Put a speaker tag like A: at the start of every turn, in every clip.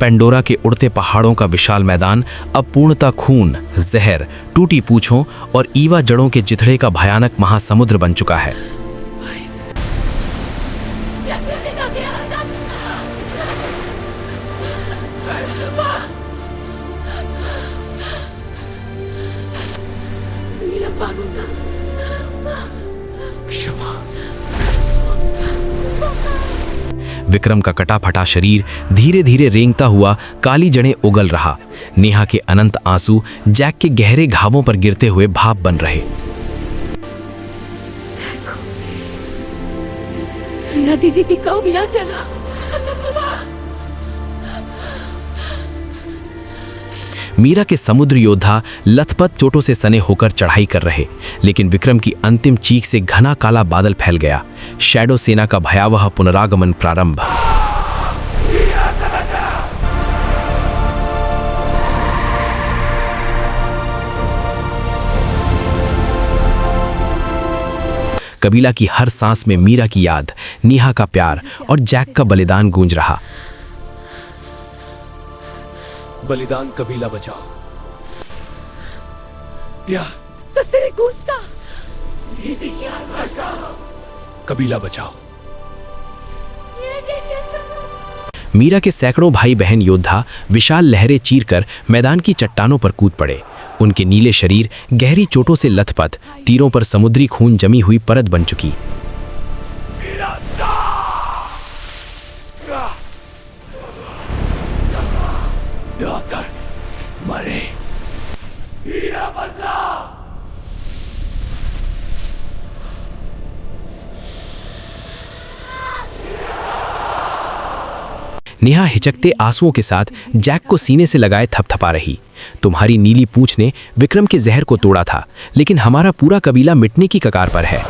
A: Pandora के उड़ते पहाड़ों का विशाल मैदान अब पूर्णतः खून, जहर, टूटी पूंछों और ईवा जड़ों के जिथड़े का भयानक महासमुद्र बन चुका है। विक्रम का कटा फटा शरीर धीरे धीरे रेंगता हुआ काली जड़ें उगल रहा। नेहा के अनंत आंसू जैक के गहरे घावों पर गिरते हुए भाप बन रहे।
B: मीरा दीदी की कब मिला चला।
A: मीरा के समुद्र योद्धा लथपथ चोटों से सने होकर चढ़ाई कर रहे, लेकिन विक्रम की अंतिम चीख से घना काला बादल फैल गया। शैडो सेना का भयावह पुनरागमन प्रारंभ। कबीला की हर सांस में मीरा की याद, नेहा का प्यार और जैक का बलिदान गूंज रहा।
C: बलिदान कबीला बचाओ। क्या
B: तस्वीर गूंजता।
C: कबीला बचाओ।
A: मीरा के सैकड़ों भाई बहन योद्धा विशाल लहरें चीरकर मैदान की चट्टानों पर कूद पड़े। उनके नीले शरीर गहरी चोटों से लथपथ, तीरों पर समुद्री खून जमी हुई परत बन चुकी।
C: मरे।
A: नेहा हिचकते आंसुओं के साथ जैक को सीने से लगाए थपथपा रही। तुम्हारी नीली पूंछ ने विक्रम के जहर को तोड़ा था, लेकिन हमारा पूरा कबीला मिटने की कगार पर है।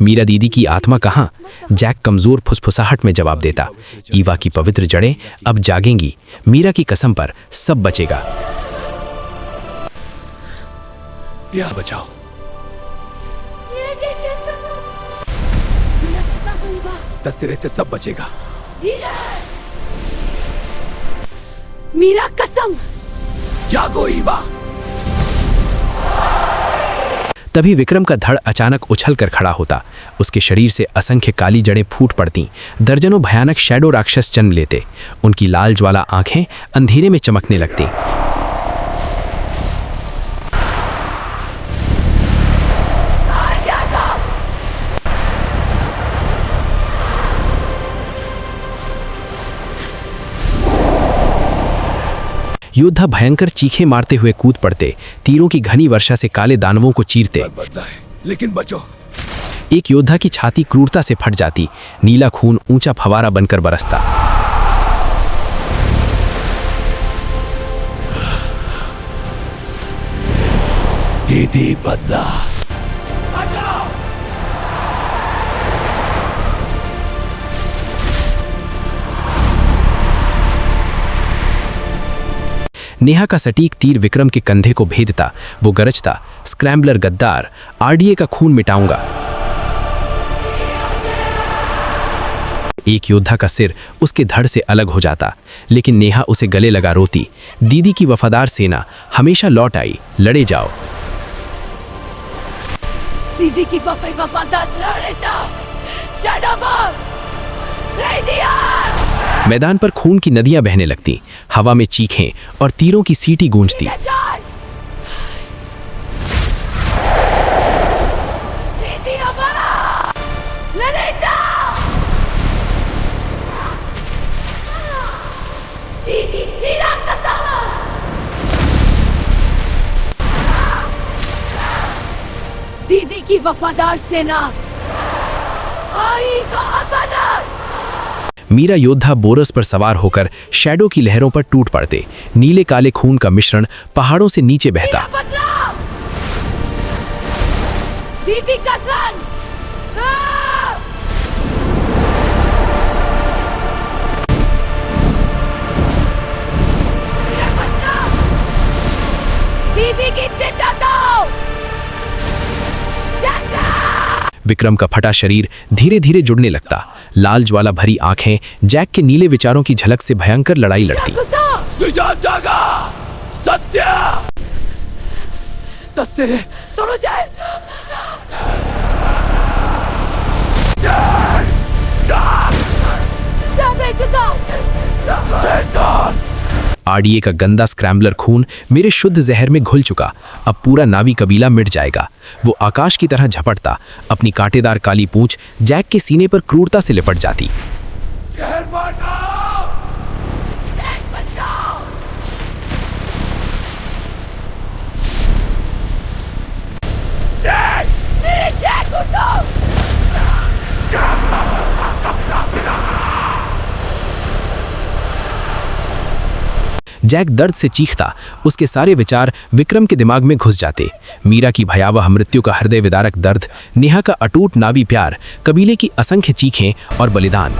A: मीरा दीदी की आत्मा कहाँ? जैक कमजोर फुसफुसाहट में जवाब देता। ईवा की पवित्र जड़ें अब जागेंगी। मीरा की कसम पर सब बचेगा।
C: बचाओ। तस्वीर से सब बचेगा।
B: मीरा कसम।
C: जागो ईवा।
A: तभी विक्रम का धड़ अचानक उछल कर खड़ा होता। उसके शरीर से असंख्य काली जड़ें फूट पड़ती। दर्जनों भयानक शैडो राक्षस जन्म लेते। उनकी लाल ज्वाला आंखें अंधेरे में चमकने लगती। योद्धा भयंकर चीखें मारते हुए कूद पड़ते, तीरों की घनी वर्षा से काले दानवों को चीरते।
C: लेकिन बचो।
A: एक योद्धा की छाती क्रूरता से फट जाती। नीला खून ऊंचा फवारा बनकर बरसता।
C: दीदी बदला।
A: नेहा का सटीक तीर विक्रम के कंधे को भेदता। वो गरजता, स्क्रैम्बलर गद्दार, आरडीए का खून मिटाऊंगा। एक योद्धा का सिर उसके धड़ से अलग हो जाता, लेकिन नेहा उसे गले लगा रोती। दीदी की वफादार सेना हमेशा लौट आई, लड़े जाओ।
B: दीदी की वफादार लड़े जाओ। Shadow ball. नहीं दिया।
A: मैदान पर खून की नदियां बहने लगती। हवा में चीखें और तीरों की सीटी गूंजती।
B: दीदी की वफादार सेना आई का।
A: मीरा योद्धा बोरस पर सवार होकर शैडो की लहरों पर टूट पड़ते। नीले काले खून का मिश्रण पहाड़ों से नीचे बहता।
B: दीदी का सन। जिंदा दो।
A: विक्रम का फटा शरीर धीरे धीरे जुड़ने लगता। लाल ज्वाला भरी आंखें जैक के नीले विचारों की झलक से भयंकर लड़ाई लड़ती।
C: सुजान जागा सत्य तस्से
B: दोनों जाए।
A: आरडीए का गंदा स्क्रैम्बलर खून मेरे शुद्ध जहर में घुल चुका। अब पूरा नावी कबीला मिट जाएगा। वो आकाश की तरह झपटता, अपनी कांटेदार काली पूंछ जैक के सीने पर क्रूरता से लिपट जाती।
C: जहर मारना
A: जैक दर्द से चीखता। उसके सारे विचार विक्रम के दिमाग में घुस जाते। मीरा की भयावह मृत्यु का हृदय विदारक दर्द, नेहा का अटूट नावी प्यार, कबीले की असंख्य चीखें और बलिदान।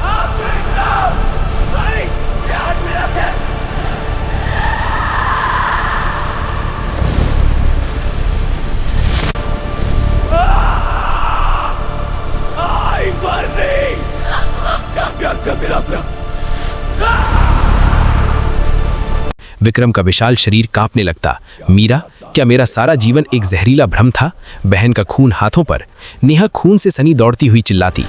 A: विक्रम का विशाल शरीर कांपने लगता। मीरा, क्या मेरा सारा जीवन एक जहरीला भ्रम था? बहन का खून हाथों पर। नेहा खून से सनी दौड़ती हुई चिल्लाती।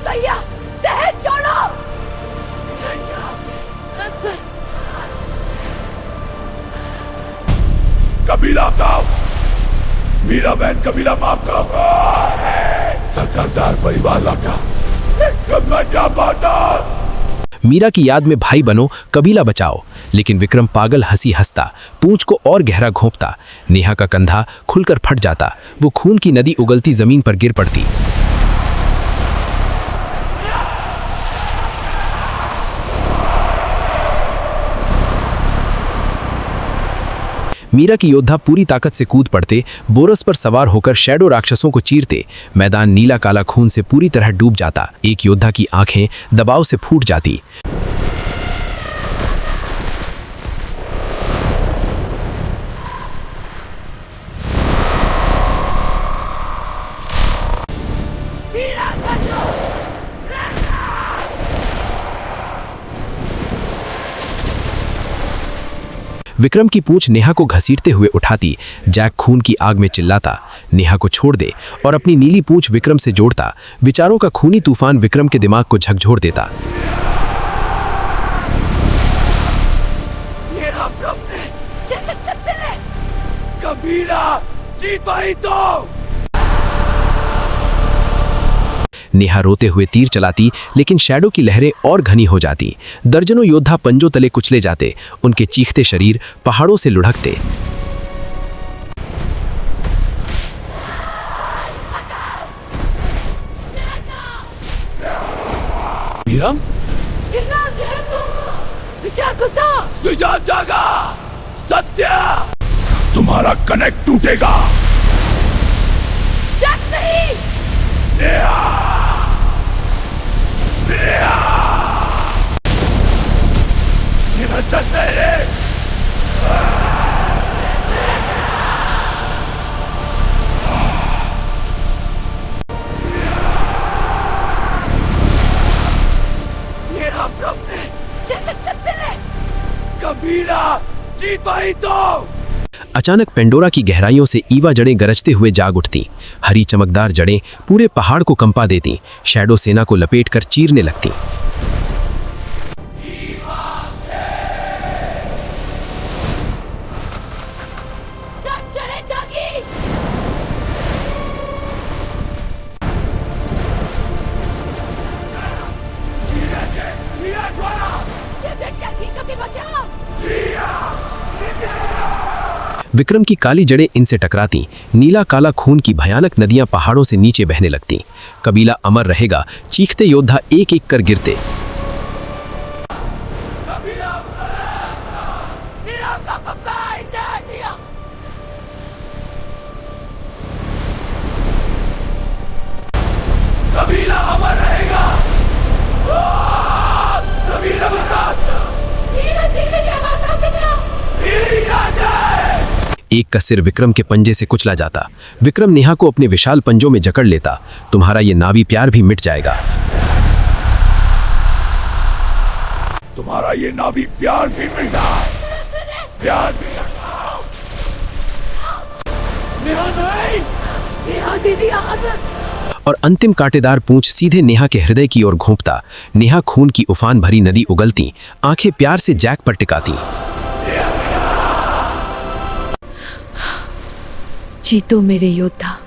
B: भैया, जहर छोड़ो।
C: कबीला का मीरा बहन कबीला माफ करो। सरदार परिवार लौटा।
A: मीरा की याद में भाई बनो, कबीला बचाओ। लेकिन विक्रम पागल हंसी हंसता, पूंछ को और गहरा घोंपता। नेहा का कंधा खुलकर फट जाता। वो खून की नदी उगलती जमीन पर गिर पड़ती। मीरा की योद्धा पूरी ताकत से कूद पड़ते, बोरस पर सवार होकर शैडो राक्षसों को चीरते। मैदान नीला काला खून से पूरी तरह डूब जाता। एक योद्धा की आंखें दबाव से फूट जाती। विक्रम की पूंछ नेहा को घसीटते हुए उठाती। जैक खून की आग में चिल्लाता, नेहा को छोड़ दे, और अपनी नीली पूंछ विक्रम से जोड़ता। विचारों का खूनी तूफान विक्रम के दिमाग को झकझोर देता।
C: कबीला जीत पाई तो।
A: नेहा रोते हुए तीर चलाती, लेकिन शैडो की लहरें और घनी हो जाती। दर्जनों योद्धा पंजों तले कुचले जाते, उनके चीखते शरीर पहाड़ों से लुढ़कते।
C: मीरा, सुजान जागा सत्य, तुम्हारा कनेक्ट टूटेगा। कबीला जीत पाई तो।
A: अचानक पेंडोरा की गहराइयों से ईवा जड़ें गरजते हुए जाग उठती। हरी चमकदार जड़ें पूरे पहाड़ को कंपा देती। शैडो सेना को लपेटकर चीरने लगती। विक्रम की काली जड़ें इनसे टकराती। नीला काला खून की भयानक नदियां पहाड़ों से नीचे बहने लगती। कबीला अमर रहेगा, चीखते योद्धा एक एक कर गिरते।
C: कबीला अमर रहेगा।
A: एक का सिर विक्रम के पंजे से कुचला जाता। विक्रम नेहा को अपने विशाल पंजों में जकड़ लेता। तुम्हारा ये नावी प्यार भी मिट जाएगा।
C: तुम्हारा ये नाभी प्यार भी मिल रहा है। प्यार भी मिल रहा है।
B: नेहा नहीं, नेहा दीदी आना।
A: और अंतिम कांटेदार पूंछ सीधे नेहा के हृदय की ओर घोंपता। नेहा खून की उफान भरी नदी उगलती, आंखें प्यार से जैक पर टिकाती।
B: जीतो मेरे योद्धा,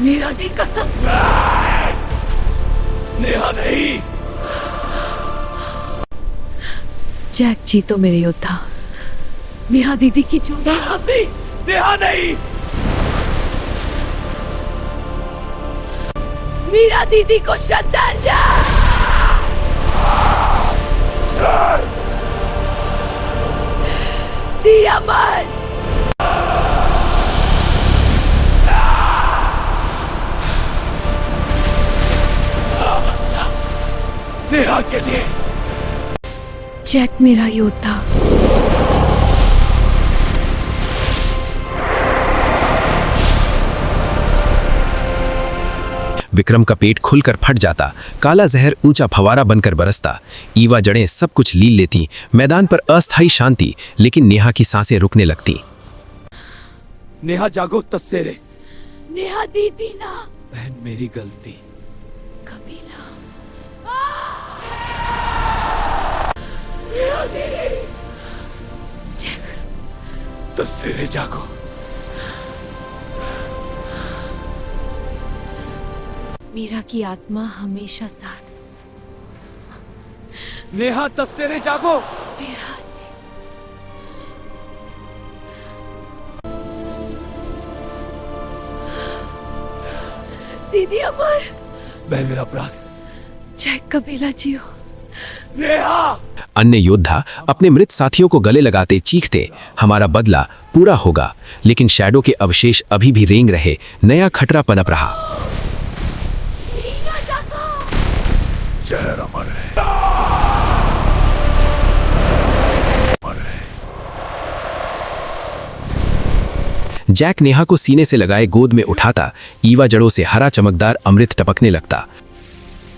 B: मेरा दी कसम।
C: नेहा नहीं।
B: जैक जीतो मेरे योद्धा, नेहा दीदी की जो।
C: नेहा नहीं।
B: मीरा दीदी को श्रद्धांजलि। दी अमर।
C: नेहा के लिए।
B: जैक मेरा योद्धा।
A: विक्रम का पेट खुलकर फट जाता। काला जहर ऊंचा फवारा बनकर बरसता। ईवा जड़ें सब कुछ लील लेती। मैदान पर अस्थायी शांति, लेकिन नेहा की सांसें रुकने लगती।
C: नेहा जागो तस्सेरे।
B: नेहा दीदी ना।
C: बहन मेरी गलती।
B: कबीला।
C: तस्सेरे जागो।
B: मीरा की आत्मा हमेशा साथ।
C: नेहा तस्सेरे जागो।
B: मेरा दीदी अमर।
C: बहन मेरा अपराध।
B: जैक कबीला जियो।
C: नेहा।
A: अन्य योद्धा अपने मृत साथियों को गले लगाते चीखते, हमारा बदला पूरा होगा। लेकिन शैडो के अवशेष अभी भी रेंग रहे। नया खतरा पनप रहा।
C: जहर अमर है। अमर है।
A: जैक नेहा को सीने से लगाए गोद में उठाता। ईवा जड़ों से हरा चमकदार अमृत टपकने लगता।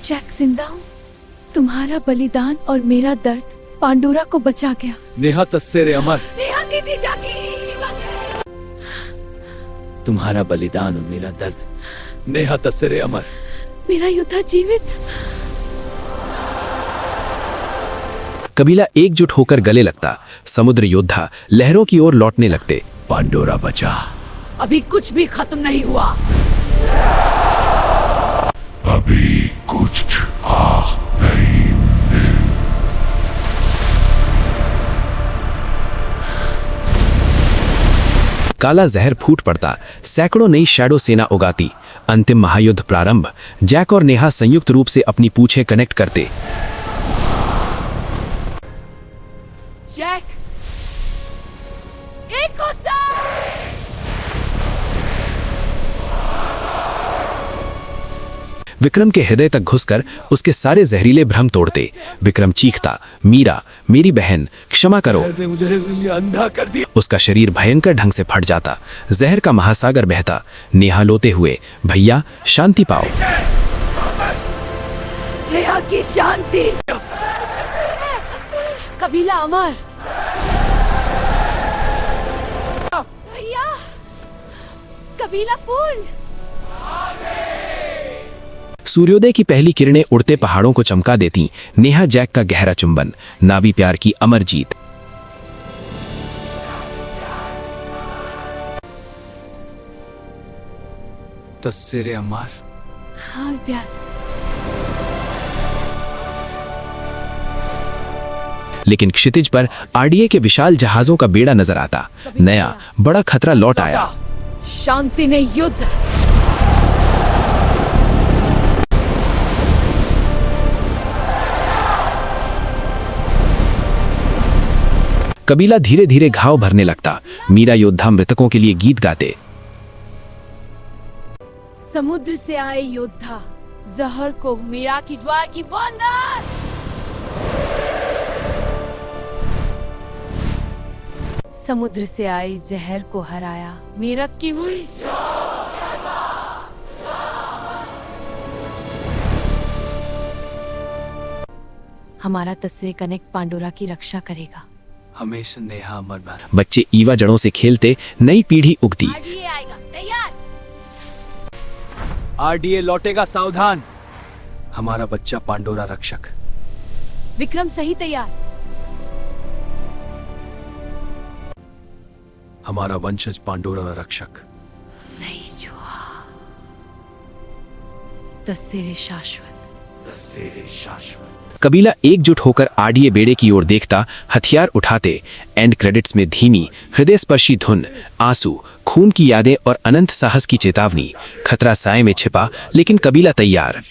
B: जैक जिंदा हूँ। तुम्हारा बलिदान और मेरा दर्द पांडुरा को बचा गया।
C: नेहा तस्सेरे अमर।
B: नेहा दीदी जागी।
C: तुम्हारा बलिदान और मेरा दर्द। नेहा तस्सेरे अमर।
B: मेरा योद्धा जीवित।
A: कबीला एकजुट होकर गले लगता। समुद्र योद्धा लहरों की ओर लौटने लगते।
C: पांडोरा बचा।
B: अभी कुछ भी खत्म नहीं हुआ।
C: अभी कुछ नहीं।
A: काला जहर फूट पड़ता। सैकड़ों नई शैडो सेना उगाती। अंतिम महायुद्ध प्रारंभ। जैक और नेहा संयुक्त रूप से अपनी पूंछें कनेक्ट करते।
B: जैक, एक हो सा।
A: विक्रम के हृदय तक घुसकर उसके सारे जहरीले भ्रम तोड़ते। विक्रम चीखता, मीरा मेरी बहन क्षमा करो।
C: ने मुझे अंधा कर दिया।
A: उसका शरीर भयंकर ढंग से फट जाता। जहर का महासागर बहता। नेहा लोते हुए, भैया शांति पाओ।
B: नेहा की शांति। कबीला अमर। भैया, कबीला पूर्ण।
A: सूर्योदय की पहली किरणें उड़ते पहाड़ों को चमका देती। नेहा जैक का गहरा चुंबन, नावी प्यार की अमर जीत।
C: तस्सेरे अमर।
B: हाँ प्यार।
A: लेकिन क्षितिज पर आरडीए के विशाल जहाजों का बेड़ा नजर आता। नया बड़ा खतरा लौट आया।
B: शांति ने युद्ध।
A: कबीला धीरे धीरे घाव भरने लगता। मीरा योद्धा मृतकों के लिए गीत गाते।
B: समुद्र से आए योद्धा, जहर को मीरा की ज्वार की बंदर। समुद्र से आई जहर को हराया, मीरक की हुई हमारा तस्से कनेक्ट पांडोरा की रक्षा करेगा।
D: हमेशा नेहा अमर बन।
A: बच्चे ईवा जड़ों से खेलते नई पीढ़ी उगती।
B: आरडीए आएगा, तैयार।
D: आरडीए लौटेगा, सावधान। हमारा बच्चा पांडोरा रक्षक।
B: विक्रम सही, तैयार।
D: हमारा वंशज पांडोरा रक्षक।
B: नहीं जुआ, तस्सेरे शाश्वत।
A: कबीला एकजुट होकर आरडीए बेड़े की ओर देखता, हथियार उठाते। एंड क्रेडिट्स में धीमी हृदय स्पर्शी धुन, आंसू, खून की यादें और अनंत साहस की चेतावनी। खतरा साए में छिपा, लेकिन कबीला तैयार।